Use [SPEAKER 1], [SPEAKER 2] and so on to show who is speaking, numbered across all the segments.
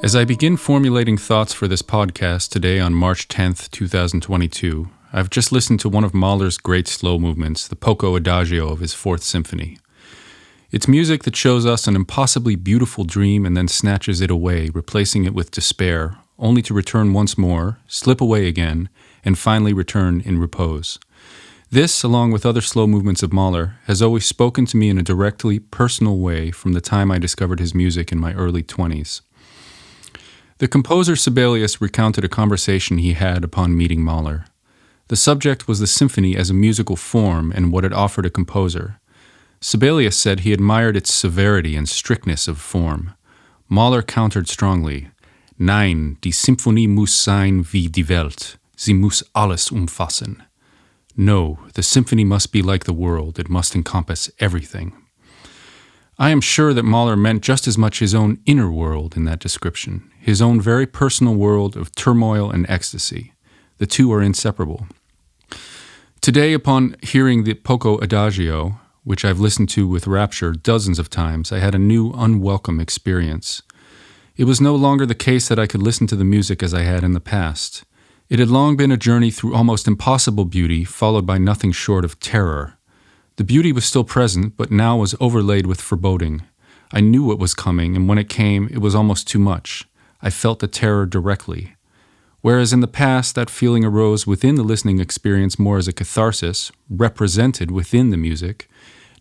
[SPEAKER 1] As I begin formulating thoughts for this podcast today on March 10th, 2022, I've just listened to one of Mahler's great slow movements, the Poco Adagio of his Fourth Symphony. It's music that shows us an impossibly beautiful dream and then snatches it away, replacing it with despair, only to return once more, slip away again, and finally return in repose. This, along with other slow movements of Mahler, has always spoken to me in a directly personal way from the time I discovered his music in my early 20s. The composer Sibelius recounted a conversation he had upon meeting Mahler. The subject was the symphony as a musical form and what it offered a composer. Sibelius said he admired its severity and strictness of form. Mahler countered strongly, "Nein, die Symphonie muss sein wie die Welt. Sie muss alles umfassen." No, the symphony must be like the world. It must encompass everything. I am sure that Mahler meant just as much his own inner world in that description, his own very personal world of turmoil and ecstasy. The two are inseparable. Today, upon hearing the Poco Adagio, which I've listened to with rapture dozens of times, I had a new, unwelcome experience. It was no longer the case that I could listen to the music as I had in the past. It had long been a journey through almost impossible beauty, followed by nothing short of terror. The beauty was still present, but now was overlaid with foreboding. I knew what was coming, and when it came, it was almost too much. I felt the terror directly. Whereas in the past, that feeling arose within the listening experience more as a catharsis, represented within the music,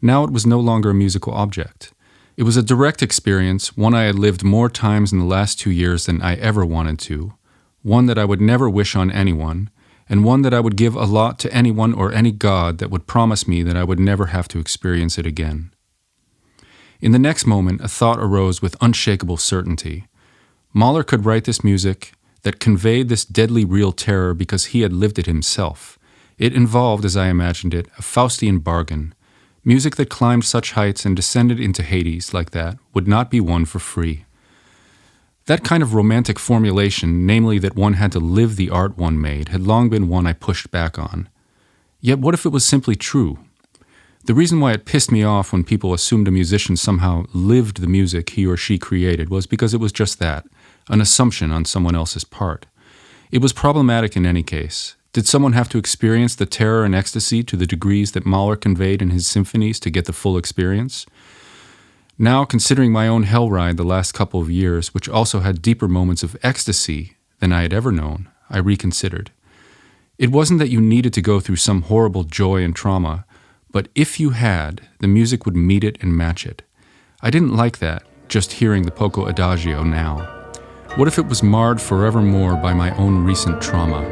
[SPEAKER 1] now it was no longer a musical object. It was a direct experience, one I had lived more times in the last 2 years than I ever wanted to, one that I would never wish on anyone, and one that I would give a lot to anyone or any god that would promise me that I would never have to experience it again. In the next moment, a thought arose with unshakable certainty. Mahler could write this music that conveyed this deadly real terror because he had lived it himself. It involved, as I imagined it, a Faustian bargain. Music that climbed such heights and descended into Hades like that would not be won for free. That kind of romantic formulation, namely that one had to live the art one made, had long been one I pushed back on. Yet what if it was simply true? The reason why it pissed me off when people assumed a musician somehow lived the music he or she created was because it was just that, an assumption on someone else's part. It was problematic in any case. Did someone have to experience the terror and ecstasy to the degrees that Mahler conveyed in his symphonies to get the full experience? Now, considering my own hell ride the last couple of years, which also had deeper moments of ecstasy than I had ever known, I reconsidered. It wasn't that you needed to go through some horrible joy and trauma, but if you had, the music would meet it and match it. I didn't like that, just hearing the Poco Adagio now. What if it was marred forevermore by my own recent trauma?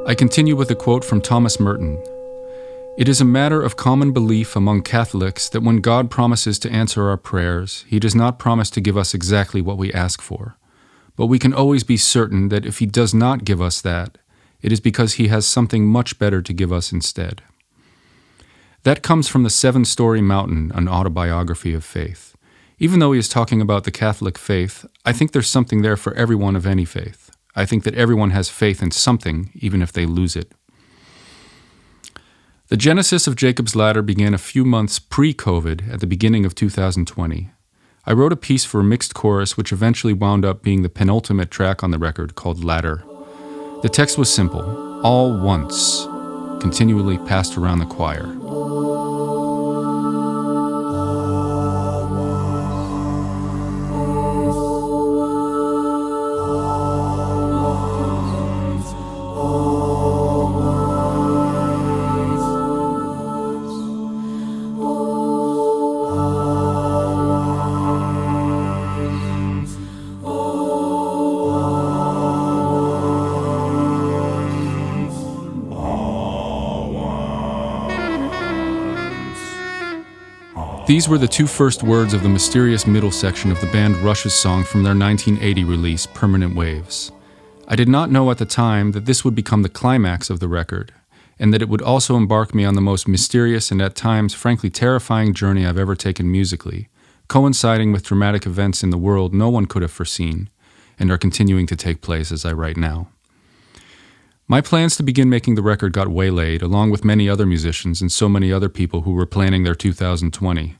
[SPEAKER 1] I continue with a quote from Thomas Merton. "It is a matter of common belief among Catholics that when God promises to answer our prayers, He does not promise to give us exactly what we ask for. But we can always be certain that if He does not give us that, it is because He has something much better to give us instead." That comes from The Seven-Story Mountain, an autobiography of faith. Even though he is talking about the Catholic faith, I think there's something there for everyone of any faith. I think that everyone has faith in something, even if they lose it. The genesis of Jacob's Ladder began a few months pre-COVID at the beginning of 2020. I wrote a piece for a mixed chorus which eventually wound up being the penultimate track on the record called Ladder. The text was simple, all once, continually passed around the choir. These were the two first words of the mysterious middle section of the band Rush's song from their 1980 release, Permanent Waves. I did not know at the time that this would become the climax of the record, and that it would also embark me on the most mysterious and at times frankly terrifying journey I've ever taken musically, coinciding with dramatic events in the world no one could have foreseen, and are continuing to take place as I write now. My plans to begin making the record got waylaid, along with many other musicians and so many other people who were planning their 2020.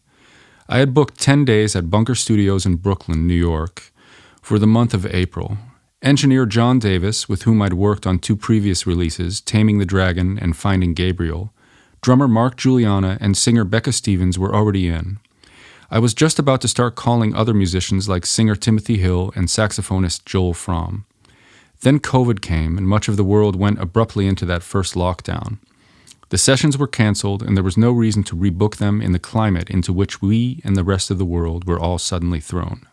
[SPEAKER 1] I had booked 10 days at Bunker Studios in Brooklyn, New York, for the month of April. Engineer John Davis, with whom I'd worked on two previous releases, Taming the Dragon and Finding Gabriel, drummer Mark Juliana, and singer Becca Stevens were already in. I was just about to start calling other musicians like singer Timothy Hill and saxophonist Joel Fromm. Then COVID came, and much of the world went abruptly into that first lockdown. The sessions were canceled, and there was no reason to rebook them in the climate into which we and the rest of the world were all suddenly thrown.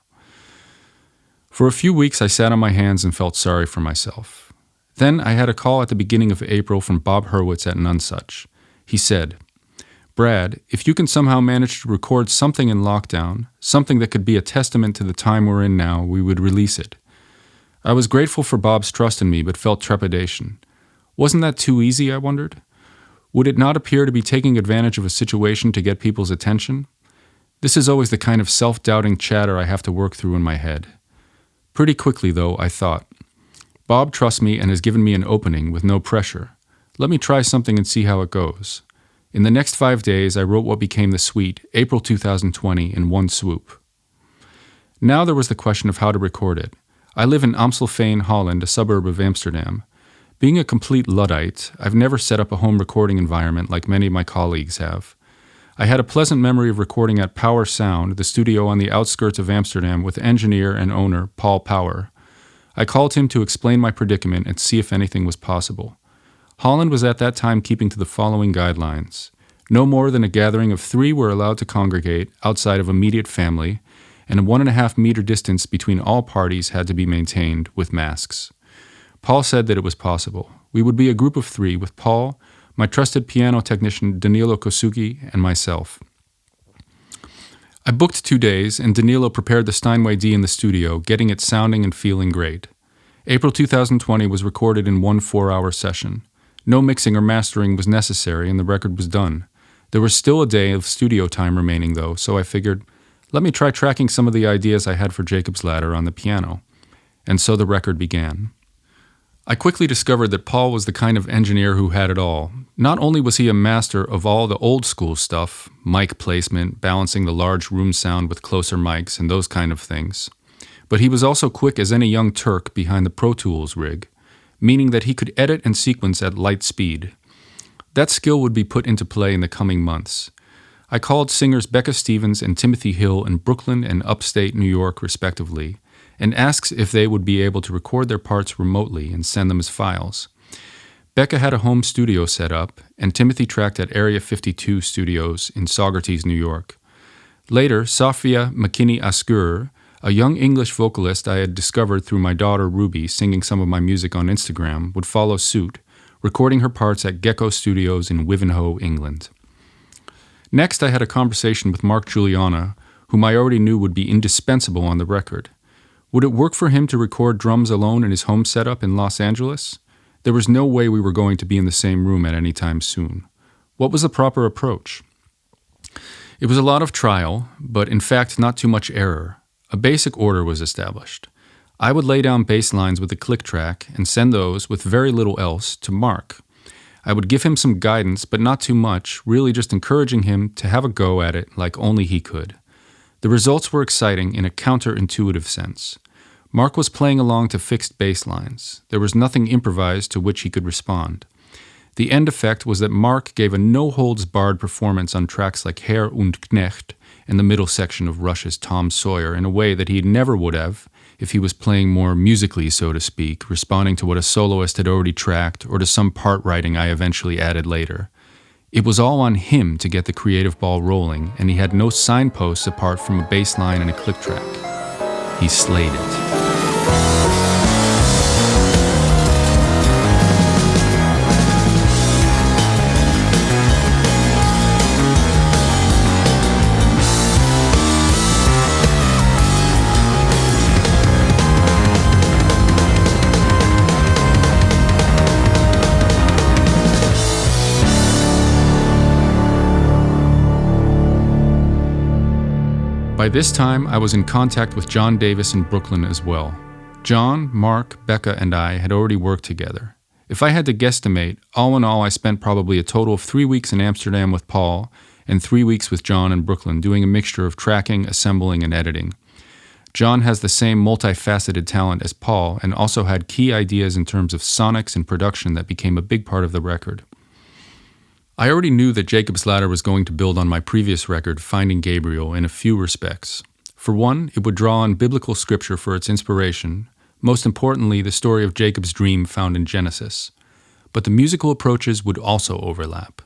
[SPEAKER 1] For a few weeks I sat on my hands and felt sorry for myself. Then I had a call at the beginning of April from Bob Hurwitz at Nonesuch. He said, "Brad, if you can somehow manage to record something in lockdown, something that could be a testament to the time we're in now, we would release it." I was grateful for Bob's trust in me, but felt trepidation. Wasn't that too easy, I wondered? Would it not appear to be taking advantage of a situation to get people's attention? This is always the kind of self-doubting chatter I have to work through in my head. Pretty quickly, though, I thought, Bob trusts me and has given me an opening with no pressure. Let me try something and see how it goes. In the next 5 days, I wrote what became the suite, April 2020, in one swoop. Now there was the question of how to record it. I live in Amstelveen, Holland, a suburb of Amsterdam. Being a complete Luddite, I've never set up a home recording environment like many of my colleagues have. I had a pleasant memory of recording at Power Sound, the studio on the outskirts of Amsterdam, with engineer and owner Paul Power. I called him to explain my predicament and see if anything was possible. Holland was at that time keeping to the following guidelines. No more than a gathering of 3 were allowed to congregate outside of immediate family, and a 1.5 meter distance between all parties had to be maintained with masks. Paul said that it was possible. We would be a group of 3 with Paul, my trusted piano technician Danilo Kosugi, and myself. I booked 2 days, and Danilo prepared the Steinway D in the studio, getting it sounding and feeling great. April 2020 was recorded in one 4-hour session. No mixing or mastering was necessary, and the record was done. There was still a day of studio time remaining, though, so I figured, let me try tracking some of the ideas I had for Jacob's Ladder on the piano. And so the record began. I quickly discovered that Paul was the kind of engineer who had it all. Not only was he a master of all the old school stuff, mic placement, balancing the large room sound with closer mics, and those kind of things, but he was also quick as any young Turk behind the Pro Tools rig, meaning that he could edit and sequence at light speed. That skill would be put into play in the coming months. I called singers Becca Stevens and Timothy Hill in Brooklyn and upstate New York, respectively, and asked if they would be able to record their parts remotely and send them as files. Becca had a home studio set up, and Timothy tracked at Area 52 Studios in Saugerties, New York. Later, Sofia McKinney-Askur, a young English vocalist I had discovered through my daughter Ruby singing some of my music on Instagram, would follow suit, recording her parts at Gecko Studios in Wivenhoe, England. Next, I had a conversation with Mark Juliana, whom I already knew would be indispensable on the record. Would it work for him to record drums alone in his home setup in Los Angeles? There was no way we were going to be in the same room at any time soon. What was the proper approach? It was a lot of trial, but in fact not too much error. A basic order was established. I would lay down bass lines with a click track and send those, with very little else, to Mark. I would give him some guidance, but not too much, really just encouraging him to have a go at it like only he could. The results were exciting in a counterintuitive sense. Mark was playing along to fixed bass lines. There was nothing improvised to which he could respond. The end effect was that Mark gave a no-holds-barred performance on tracks like Herr und Knecht and the middle section of Rush's Tom Sawyer in a way that he never would have if he was playing more musically, so to speak, responding to what a soloist had already tracked or to some part writing I eventually added later. It was all on him to get the creative ball rolling, and he had no signposts apart from a bass line and a click track. He slayed it. By this time, I was in contact with John Davis in Brooklyn as well. John, Mark, Becca, and I had already worked together. If I had to guesstimate, all in all I spent probably a total of 3 weeks in Amsterdam with Paul and 3 weeks with John in Brooklyn doing a mixture of tracking, assembling, and editing. John has the same multifaceted talent as Paul and also had key ideas in terms of sonics and production that became a big part of the record. I already knew that Jacob's Ladder was going to build on my previous record, Finding Gabriel, in a few respects. For one, it would draw on biblical scripture for its inspiration, most importantly, the story of Jacob's dream found in Genesis. But the musical approaches would also overlap.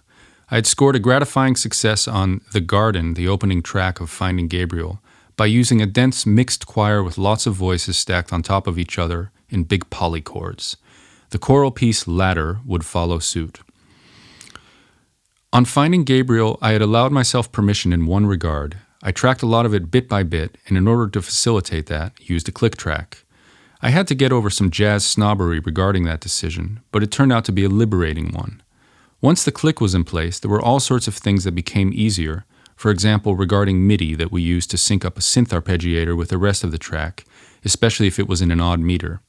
[SPEAKER 1] I had scored a gratifying success on The Garden, the opening track of Finding Gabriel, by using a dense mixed choir with lots of voices stacked on top of each other in big polychords. The choral piece Ladder would follow suit. On Finding Gabriel, I had allowed myself permission in one regard. I tracked a lot of it bit by bit, and in order to facilitate that, used a click track. I had to get over some jazz snobbery regarding that decision, but it turned out to be a liberating one. Once the click was in place, there were all sorts of things that became easier, for example regarding MIDI that we used to sync up a synth arpeggiator with the rest of the track, especially if it was in an odd meter.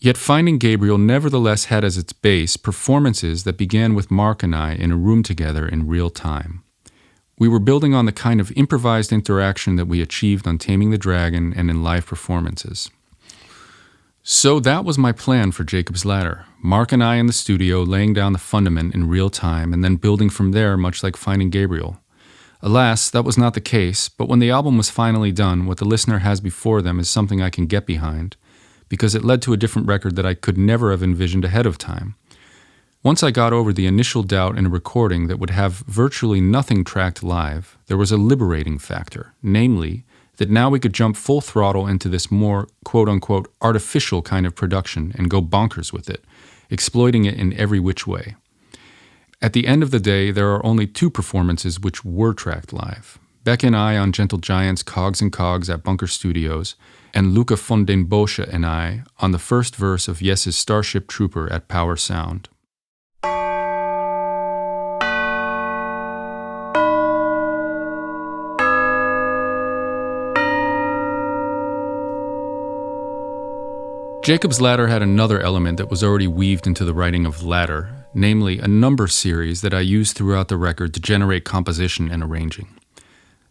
[SPEAKER 1] Yet Finding Gabriel nevertheless had as its base performances that began with Mark and I in a room together in real time. We were building on the kind of improvised interaction that we achieved on Taming the Dragon and in live performances. So that was my plan for Jacob's Ladder. Mark and I in the studio laying down the fundament in real time and then building from there much like Finding Gabriel. Alas, that was not the case, but when the album was finally done, what the listener has before them is something I can get behind, because it led to a different record that I could never have envisioned ahead of time. Once I got over the initial doubt in a recording that would have virtually nothing tracked live, there was a liberating factor, namely, that now we could jump full throttle into this more quote-unquote artificial kind of production and go bonkers with it, exploiting it in every which way. At the end of the day, there are only 2 performances which were tracked live. Beck and I on Gentle Giant's Cogs and Cogs at Bunker Studios, and Luca von den Bosche and I on the first verse of Yes's Starship Trooper at Power Sound. Jacob's Ladder had another element that was already weaved into the writing of Ladder, namely a number series that I used throughout the record to generate composition and arranging.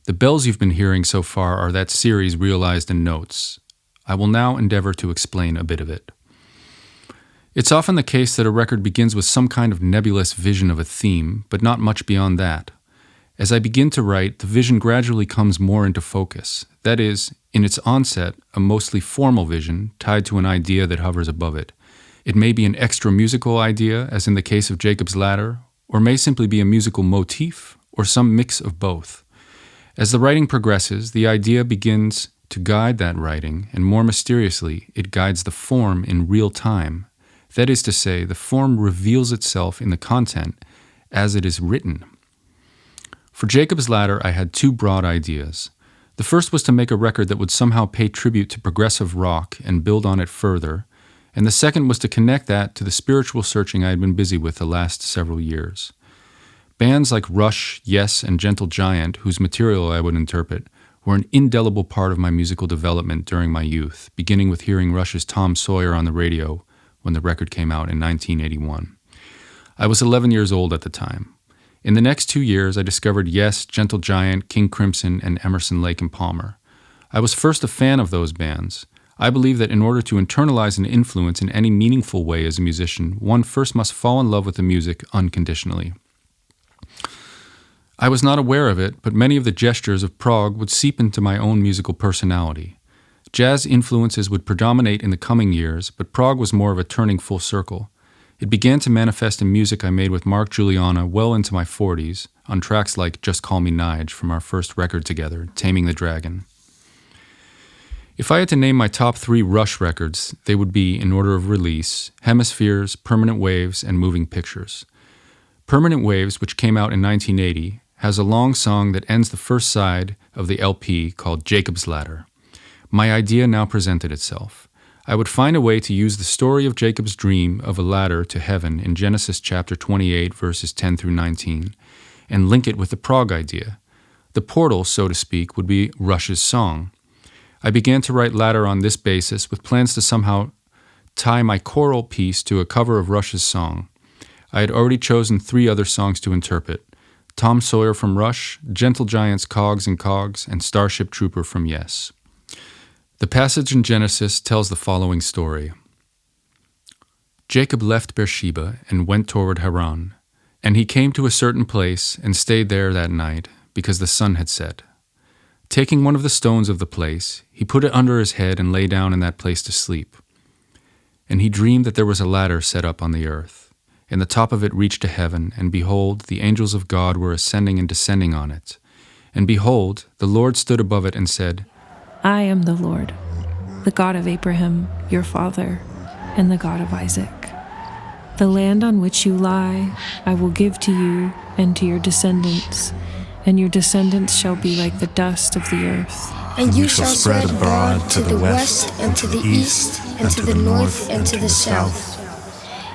[SPEAKER 1] The bells you've been hearing so far are that series realized in notes. I will now endeavor to explain a bit of it. It's often the case that a record begins with some kind of nebulous vision of a theme, but not much beyond that. As I begin to write, the vision gradually comes more into focus. That is, in its onset, a mostly formal vision tied to an idea that hovers above it. It may be an extra musical idea, as in the case of Jacob's Ladder, or may simply be a musical motif, or some mix of both. As the writing progresses, the idea begins to guide that writing, and more mysteriously, it guides the form in real time. That is to say, the form reveals itself in the content as it is written. For Jacob's Ladder, I had 2 broad ideas. The first was to make a record that would somehow pay tribute to progressive rock and build on it further, and the second was to connect that to the spiritual searching I had been busy with the last several years. Bands like Rush, Yes, and Gentle Giant, whose material I would interpret, were an indelible part of my musical development during my youth, beginning with hearing Rush's Tom Sawyer on the radio when the record came out in 1981. I was 11 years old at the time. In the next 2 years, I discovered Yes, Gentle Giant, King Crimson, and Emerson, Lake and Palmer. I was first a fan of those bands. I believe that in order to internalize an influence in any meaningful way as a musician, one first must fall in love with the music unconditionally. I was not aware of it, but many of the gestures of prog would seep into my own musical personality. Jazz influences would predominate in the coming years, but prog was more of a turning full circle. It began to manifest in music I made with Mark Juliana well into my 40s, on tracks like Just Call Me Nige from our first record together, Taming the Dragon. If I had to name my top 3 Rush records, they would be, in order of release, Hemispheres, Permanent Waves, and Moving Pictures. Permanent Waves, which came out in 1980, has a long song that ends the first side of the LP called Jacob's Ladder. My idea now presented itself. I would find a way to use the story of Jacob's dream of a ladder to heaven in Genesis chapter 28, verses 10 through 19, and link it with the prog idea. The portal, so to speak, would be Rush's song. I began to write ladder on this basis with plans to somehow tie my choral piece to a cover of Rush's song. I had already chosen 3 other songs to interpret: Tom Sawyer from Rush, Gentle Giant's Cogs and Cogs, and Starship Trooper from Yes. The passage in Genesis tells the following story. Jacob left Beersheba and went toward Haran, and he came to a certain place and stayed there that night, because the sun had set. Taking one of the stones of the place, he put it under his head and lay down in that place to sleep. And he dreamed that there was a ladder set up on the earth, and the top of it reached to heaven, and behold, the angels of God were ascending and descending on it. And behold, the Lord stood above it and said,
[SPEAKER 2] I am the Lord, the God of Abraham, your father, and the God of Isaac. The land on which you lie, I will give to you and to your descendants, and your descendants shall be like the dust of the earth.
[SPEAKER 3] And you shall spread abroad to the west and to the east and to the north and to the south.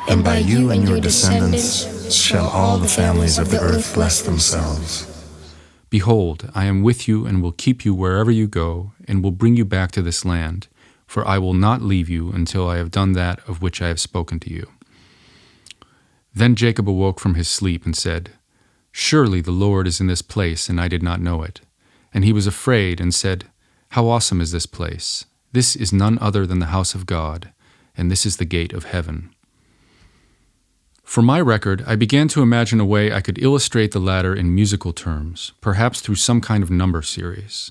[SPEAKER 3] And by you and your descendants shall all the families of the earth bless themselves.
[SPEAKER 1] Behold, I am with you and will keep you wherever you go, and will bring you back to this land, for I will not leave you until I have done that of which I have spoken to you. Then Jacob awoke from his sleep and said, Surely the Lord is in this place, and I did not know it. And he was afraid and said, How awesome is this place! This is none other than the house of God, and this is the gate of heaven. For my record, I began to imagine a way I could illustrate the ladder in musical terms, perhaps through some kind of number series.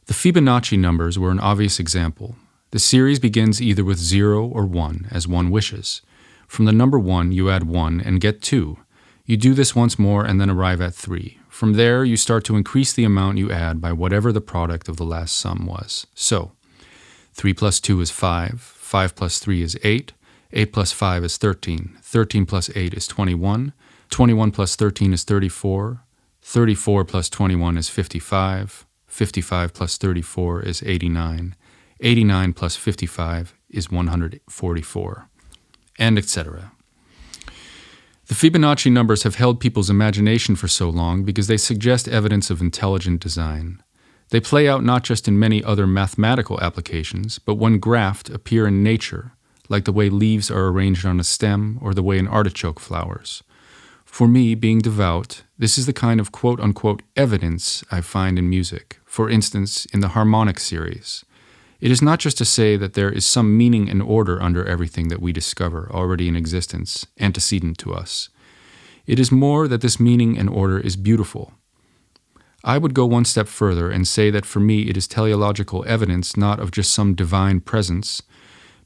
[SPEAKER 1] The Fibonacci numbers were an obvious example. The series begins either with 0 or 1, as one wishes. From the number 1, you add 1 and get 2. You do this once more and then arrive at 3. From there, you start to increase the amount you add by whatever the product of the last sum was. So, 3 plus 2 is 5, 5 plus 3 is 8, 8 plus 5 is 13, 13 plus 8 is 21, 21 plus 13 is 34, 34 plus 21 is 55, 55 plus 34 is 89, 89 plus 55 is 144, and etc. The Fibonacci numbers have held people's imagination for so long because they suggest evidence of intelligent design. They play out not just in many other mathematical applications, but when graphed appear in nature, like the way leaves are arranged on a stem or the way an artichoke flowers. For me, being devout, this is the kind of quote-unquote evidence I find in music, for instance, in the harmonic series. It is not just to say that there is some meaning and order under everything that we discover already in existence, antecedent to us. It is more that this meaning and order is beautiful. I would go one step further and say that for me it is teleological evidence not of just some divine presence,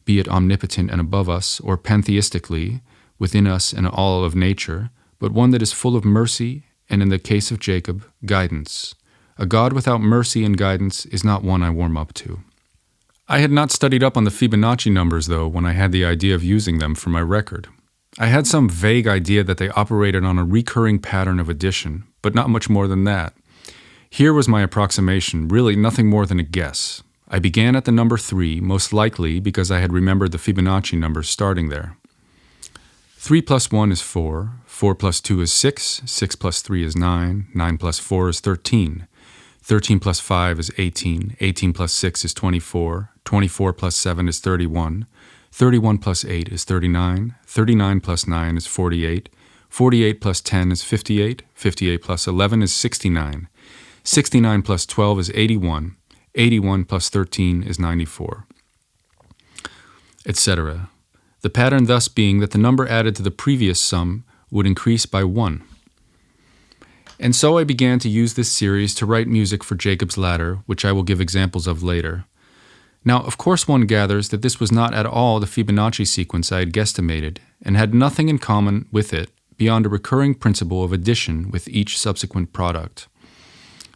[SPEAKER 1] be it omnipotent and above us, or pantheistically, within us and all of nature, but one that is full of mercy and, in the case of Jacob, guidance. A God without mercy and guidance is not one I warm up to. I had not studied up on the Fibonacci numbers, though, when I had the idea of using them for my record. I had some vague idea that they operated on a recurring pattern of addition, but not much more than that. Here was my approximation, really nothing more than a guess. I began at the number 3, most likely because I had remembered the Fibonacci numbers starting there. 3 plus 1 is 4, 4 plus 2 is 6, 6 plus 3 is 9, 9 plus 4 is 13, 13 plus 5 is 18, 18 plus 6 is 24, 24 plus 7 is 31, 31 plus 8 is 39, 39 plus 9 is 48, 48 plus 10 is 58, 58 plus 11 is 69, 69 plus 12 is 81, 81 plus 13 is 94, etc. The pattern thus being that the number added to the previous sum would increase by 1. And so I began to use this series to write music for Jacob's Ladder, which I will give examples of later. Now, of course one gathers that this was not at all the Fibonacci sequence I had guesstimated, and had nothing in common with it beyond a recurring principle of addition with each subsequent product.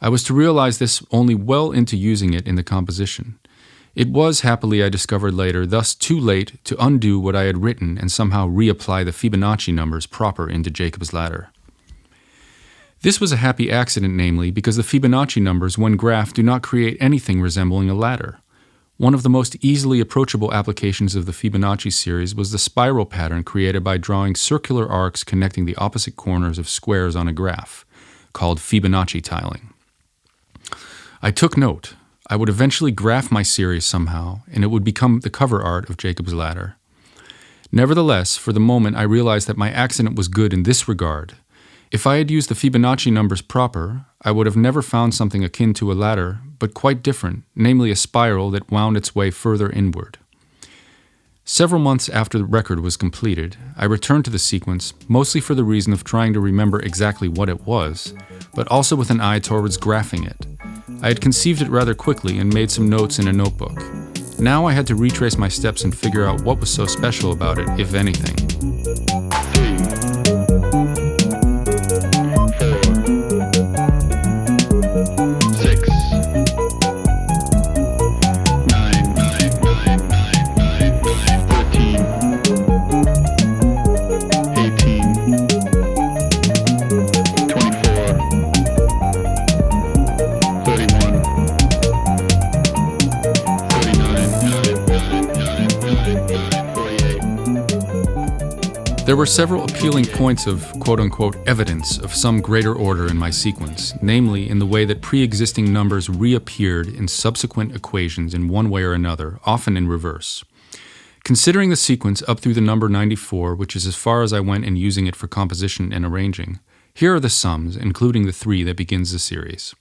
[SPEAKER 1] I was to realize this only well into using it in the composition. It was, happily I discovered later, thus too late to undo what I had written and somehow reapply the Fibonacci numbers proper into Jacob's Ladder. This was a happy accident, namely, because the Fibonacci numbers, when graphed, do not create anything resembling a ladder. One of the most easily approachable applications of the Fibonacci series was the spiral pattern created by drawing circular arcs connecting the opposite corners of squares on a graph, called Fibonacci tiling. I took note. I would eventually graph my series somehow, and it would become the cover art of Jacob's Ladder. Nevertheless, for the moment, I realized that my accident was good in this regard. If I had used the Fibonacci numbers proper, I would have never found something akin to a ladder, but quite different, namely a spiral that wound its way further inward. Several months after the record was completed, I returned to the sequence, mostly for the reason of trying to remember exactly what it was, but also with an eye towards graphing it. I had conceived it rather quickly and made some notes in a notebook. Now I had to retrace my steps and figure out what was so special about it, if anything. 3, There were several appealing points of quote-unquote evidence of some greater order in my sequence, namely in the way that pre-existing numbers reappeared in subsequent equations in one way or another, often in reverse. Considering the sequence up through the number 94, which is as far as I went in using it for composition and arranging, here are the sums, including the 3 that begins the series.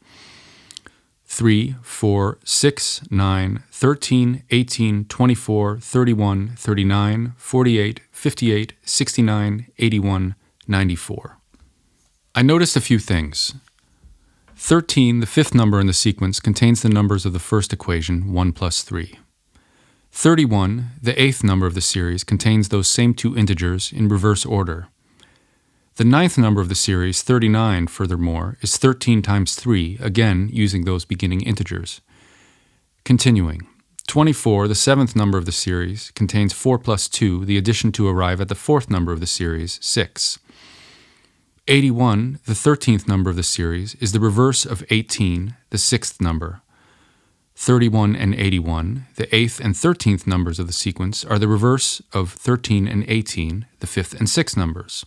[SPEAKER 1] 3, 4, 6, 9, 13, 18, 24, 31, 39, 48, 58, 69, 81, 94. I noticed a few things. 13, the 5th number in the sequence, contains the numbers of the first equation, 1 plus 3. 31, the 8th number of the series, contains those same 2 integers in reverse order. The 9th number of the series, 39, furthermore, is 13 times 3, again using those beginning integers. Continuing, 24, the 7th number of the series, contains 4 plus 2, the addition to arrive at the 4th number of the series, 6. 81, the 13th number of the series, is the reverse of 18, the 6th number. 31 and 81, the 8th and 13th numbers of the sequence, are the reverse of 13 and 18, the 5th and 6th numbers.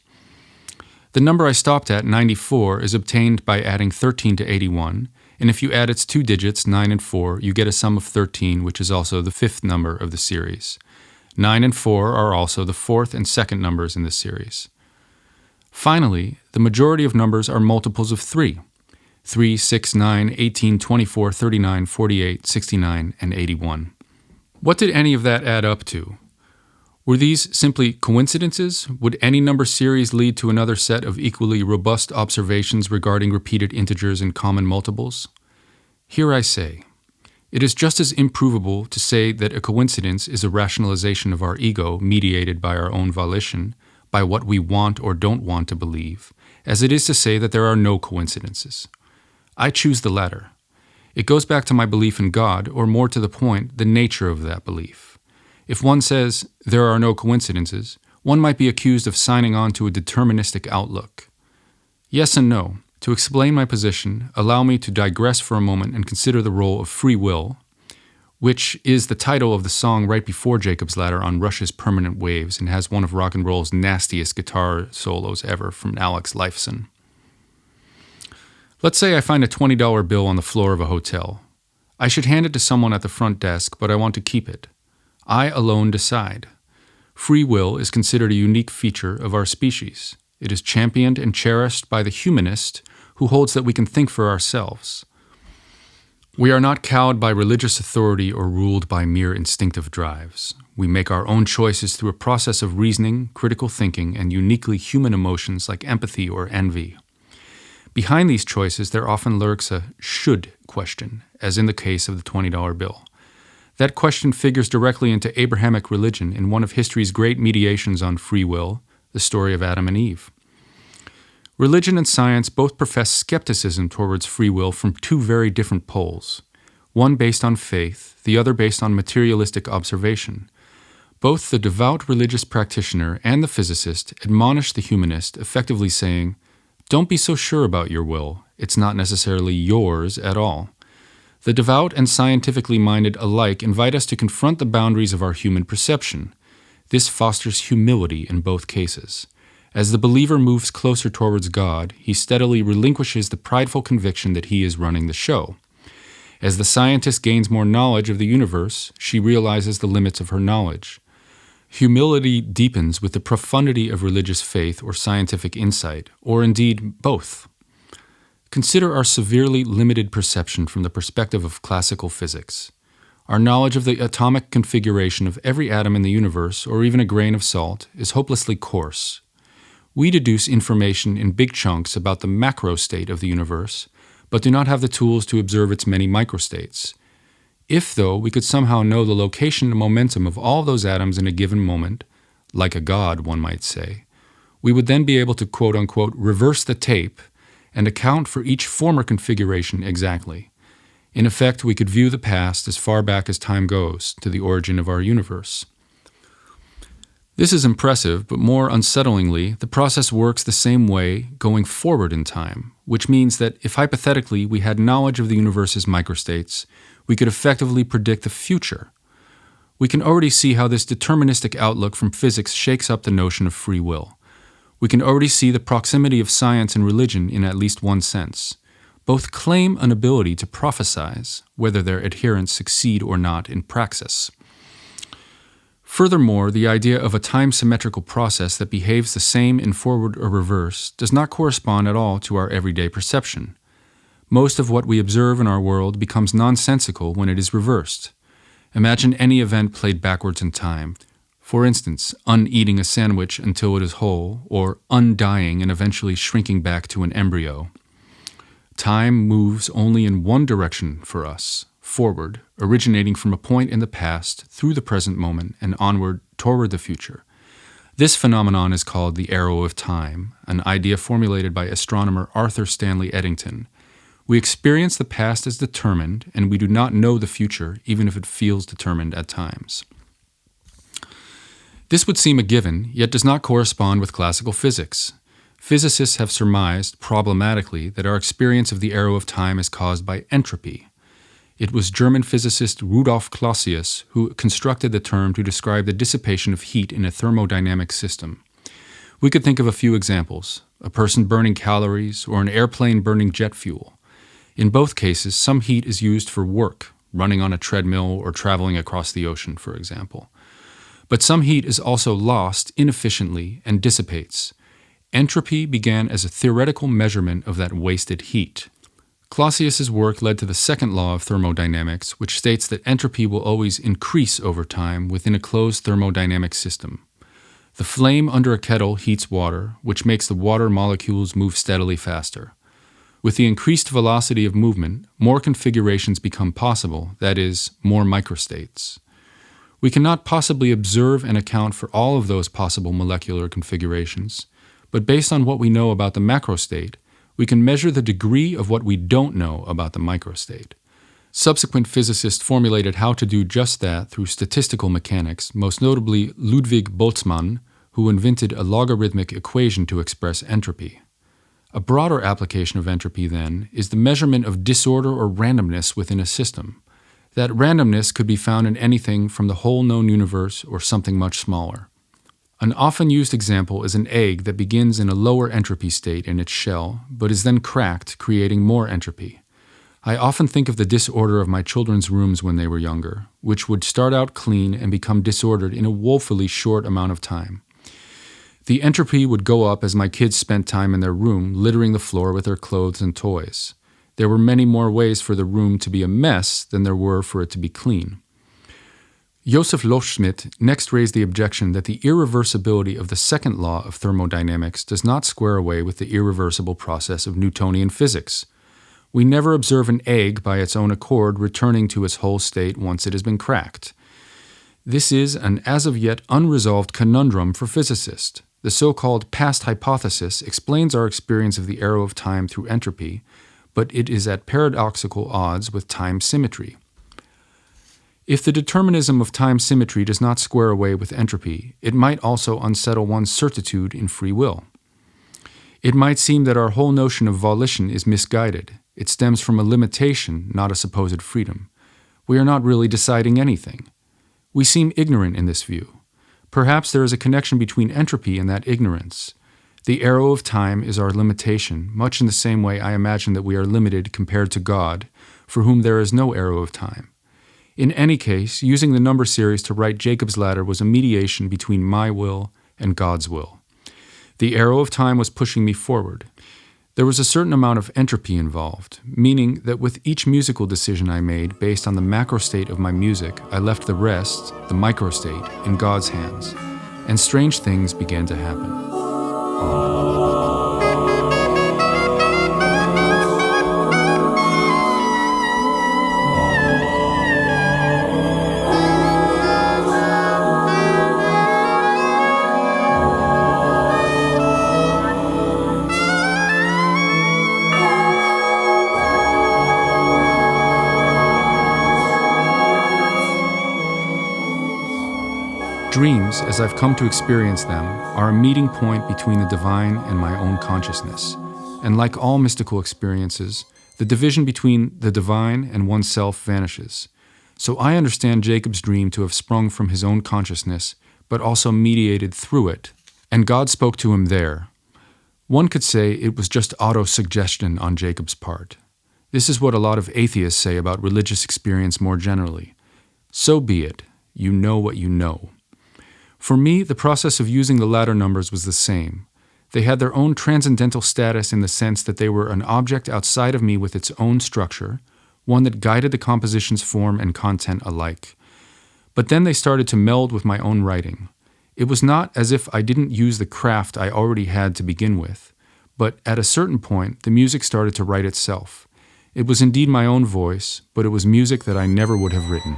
[SPEAKER 1] The number I stopped at, 94, is obtained by adding 13 to 81, and if you add its 2 digits, 9 and 4, you get a sum of 13, which is also the 5th number of the series. 9 and 4 are also the 4th and 2nd numbers in the series. Finally, the majority of numbers are multiples of 3. 3, 6, 9, 18, 24, 39, 48, 69, and 81. What did any of that add up to? Were these simply coincidences? Would any number series lead to another set of equally robust observations regarding repeated integers and common multiples? Here I say, it is just as improvable to say that a coincidence is a rationalization of our ego mediated by our own volition, by what we want or don't want to believe, as it is to say that there are no coincidences. I choose the latter. It goes back to my belief in God, or more to the point, the nature of that belief. If one says, there are no coincidences, one might be accused of signing on to a deterministic outlook. Yes and no. To explain my position, allow me to digress for a moment and consider the role of free will, which is the title of the song right before Jacob's Ladder on Rush's Permanent Waves and has one of rock and roll's nastiest guitar solos ever from Alex Lifeson. Let's say I find a $20 bill on the floor of a hotel. I should hand it to someone at the front desk, but I want to keep it. I alone decide. Free will is considered a unique feature of our species. It is championed and cherished by the humanist who holds that we can think for ourselves. We are not cowed by religious authority or ruled by mere instinctive drives. We make our own choices through a process of reasoning, critical thinking, and uniquely human emotions like empathy or envy. Behind these choices, there often lurks a should question, as in the case of the $20 bill. That question figures directly into Abrahamic religion in one of history's great mediations on free will, the story of Adam and Eve. Religion and science both profess skepticism towards free will from 2 very different poles, one based on faith, the other based on materialistic observation. Both the devout religious practitioner and the physicist admonish the humanist, effectively saying, don't be so sure about your will, it's not necessarily yours at all. The devout and scientifically minded alike invite us to confront the boundaries of our human perception. This fosters humility in both cases. As the believer moves closer towards God, he steadily relinquishes the prideful conviction that he is running the show. As the scientist gains more knowledge of the universe, she realizes the limits of her knowledge. Humility deepens with the profundity of religious faith or scientific insight, or indeed both. Consider our severely limited perception from the perspective of classical physics. Our knowledge of the atomic configuration of every atom in the universe, or even a grain of salt, is hopelessly coarse. We deduce information in big chunks about the macro state of the universe, but do not have the tools to observe its many microstates. If, though, we could somehow know the location and momentum of all those atoms in a given moment, like a god, one might say, we would then be able to quote-unquote reverse the tape and account for each former configuration exactly. In effect, we could view the past as far back as time goes to the origin of our universe. This is impressive, but more unsettlingly, the process works the same way going forward in time, which means that if hypothetically we had knowledge of the universe's microstates, we could effectively predict the future. We can already see how this deterministic outlook from physics shakes up the notion of free will. We can already see the proximity of science and religion in at least one sense. Both claim an ability to prophesize, whether their adherents succeed or not in praxis. Furthermore, the idea of a time-symmetrical process that behaves the same in forward or reverse does not correspond at all to our everyday perception. Most of what we observe in our world becomes nonsensical when it is reversed. Imagine any event played backwards in time. For instance, uneating a sandwich until it is whole, or undying and eventually shrinking back to an embryo. Time moves only in one direction for us, forward, originating from a point in the past through the present moment and onward toward the future. This phenomenon is called the arrow of time, an idea formulated by astronomer Arthur Stanley Eddington. We experience the past as determined, and we do not know the future, even if it feels determined at times. This would seem a given, yet does not correspond with classical physics. Physicists have surmised, problematically, that our experience of the arrow of time is caused by entropy. It was German physicist Rudolf Clausius who constructed the term to describe the dissipation of heat in a thermodynamic system. We could think of a few examples: a person burning calories or an airplane burning jet fuel. In both cases, some heat is used for work, running on a treadmill or traveling across the ocean, for example. But some heat is also lost inefficiently and dissipates. Entropy began as a theoretical measurement of that wasted heat. Clausius's work led to the second law of thermodynamics, which states that entropy will always increase over time within a closed thermodynamic system. The flame under a kettle heats water, which makes the water molecules move steadily faster. With the increased velocity of movement, more configurations become possible, that is, more microstates. We cannot possibly observe and account for all of those possible molecular configurations, but based on what we know about the macrostate, we can measure the degree of what we don't know about the microstate. Subsequent physicists formulated how to do just that through statistical mechanics, most notably Ludwig Boltzmann, who invented a logarithmic equation to express entropy. A broader application of entropy, then, is the measurement of disorder or randomness within a system. That randomness could be found in anything from the whole known universe or something much smaller. An often used example is an egg that begins in a lower entropy state in its shell, but is then cracked, creating more entropy. I often think of the disorder of my children's rooms when they were younger, which would start out clean and become disordered in a woefully short amount of time. The entropy would go up as my kids spent time in their room, littering the floor with their clothes and toys. There were many more ways for the room to be a mess than there were for it to be clean. Joseph Loschmidt next raised the objection that the irreversibility of the second law of thermodynamics does not square away with the irreversible process of Newtonian physics. We never observe an egg by its own accord returning to its whole state once it has been cracked. This is an as of yet unresolved conundrum for physicists. The so-called past hypothesis explains our experience of the arrow of time through entropy, but it is at paradoxical odds with time symmetry. If the determinism of time symmetry does not square away with entropy, it might also unsettle one's certitude in free will. It might seem that our whole notion of volition is misguided. It stems from a limitation, not a supposed freedom. We are not really deciding anything. We seem ignorant in this view. Perhaps there is a connection between entropy and that ignorance. The arrow of time is our limitation, much in the same way I imagine that we are limited compared to God, for whom there is no arrow of time. In any case, using the number series to write Jacob's ladder was a mediation between my will and God's will. The arrow of time was pushing me forward. There was a certain amount of entropy involved, meaning that with each musical decision I made based on the macro state of my music, I left the rest, the micro state, in God's hands, and strange things began to happen. Dreams, as I've come to experience them, are a meeting point between the divine and my own consciousness. And like all mystical experiences, the division between the divine and oneself vanishes. So I understand Jacob's dream to have sprung from his own consciousness, but also mediated through it. And God spoke to him there. One could say it was just auto-suggestion on Jacob's part. This is what a lot of atheists say about religious experience more generally. So be it. You know what you know. For me, the process of using the ladder numbers was the same. They had their own transcendental status in the sense that they were an object outside of me with its own structure, one that guided the composition's form and content alike. But then they started to meld with my own writing. It was not as if I didn't use the craft I already had to begin with, but at a certain point, the music started to write itself. It was indeed my own voice, but it was music that I never would have written.